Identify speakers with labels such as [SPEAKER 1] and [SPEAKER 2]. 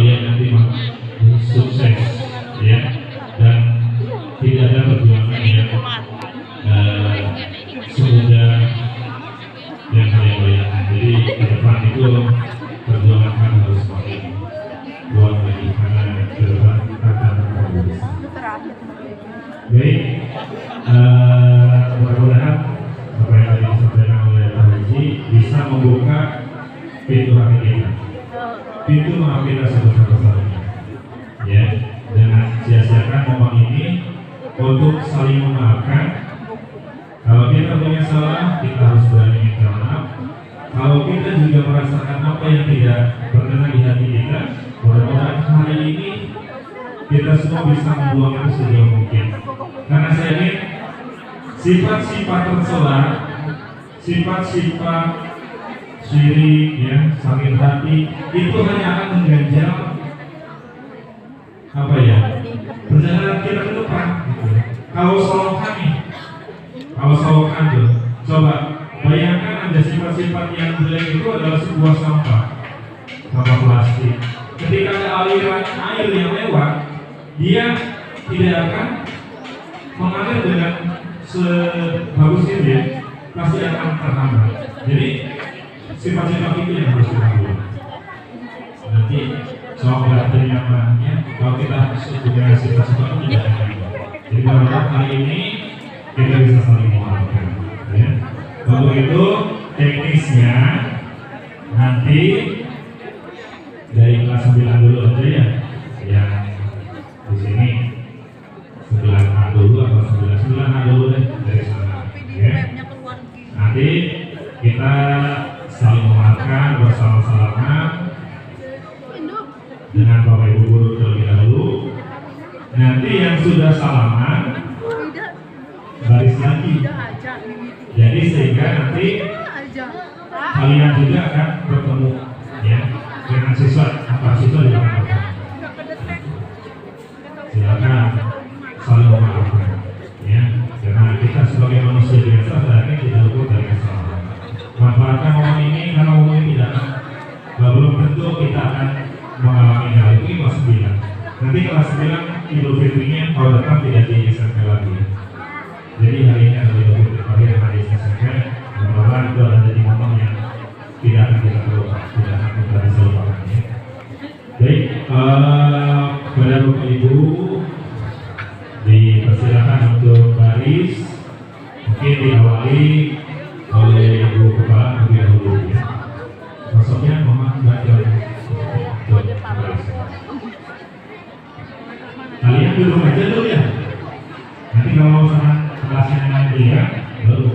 [SPEAKER 1] kalian nanti sukses ya, dan tidak ada perjuangan yang semudah yang kalian bayangkan. Jadi ke depan itu perjuangan kan harus semakin kuat lagi, karena ke depan akan berbisa. Baik, mudah-mudahan apa yang tadi disampaikan oleh Pak Haji bisa membuka pintu hati kita, pintu maaf kita sebesar-besarnya ya. Jangan sia-siakan momen ini untuk saling memaafkan. Kalau kita punya salah, kita harus berani minta maaf. Kalau kita juga merasakan apa yang tidak berkenan di hati kita, mudah-mudahan hari ini kita semua bisa membuang itu sejauh mungkin. Karena saya ingin sifat-sifat tercela, sifat-sifat syirik, ya, sakit hati, itu hanya akan mengganjal apa ya, perjalanan kita ke depan. Kalau solokan nih, kalau solokan tuh, coba bayangkan ada sifat-sifat yang jelek itu adalah sebuah sampah plastik. Ketika ada aliran air yang lewat, dia tidak akan mengalir dengan sebagus itu ya, pasti akan terhambat. Jadi sifat-sifat itu yang harus kita buat. Nanti soal belajar yang lainnya, kalau kita punya sifat-sifat itu tidak akan. Jadi kalau hari ini kita bisa saling memaafkan. Ya. Untuk itu teknisnya nanti dari kelas 9 dulu aja ya, yang di sini 9A dulu atau 9A dulu deh dari sana. Ya. Nanti kita saling memaafkan, bersama-sama dengan Bapak Ibu guru terlebih dahulu. Nanti yang sudah salaman baris lagi. Jadi sehingga nanti kalian juga akan bertemu ya dengan siswa atau siswa di belakang. Silakan saling memaafkan ya, karena kita sebagai manusia biasa sebenarnya tidak luput dari kesalahan. Manfaatkan momen ini karena momen ini tidak belum tentu kita akan mengalami hal itu. Kelas 9 nanti kelas 9 Idul Fitrinya kalau datang tidak di SMP lagi. Jadi hari ini adalah Idul Fitri pagi dan hari SMP. Mudah-mudahan itu ada di momen yang tidak akan kita lupakan, tidak akan kita bisa lupakan ya. Baik, kepada Bapak Ibu dipersilakan untuk baris, mungkin diawali oleh Ibu Kepala terlebih dahulu ya. Maksudnya mohon baca kalian dulu aja dulu ya. Nanti kalau sama kelasnya nanti ya baru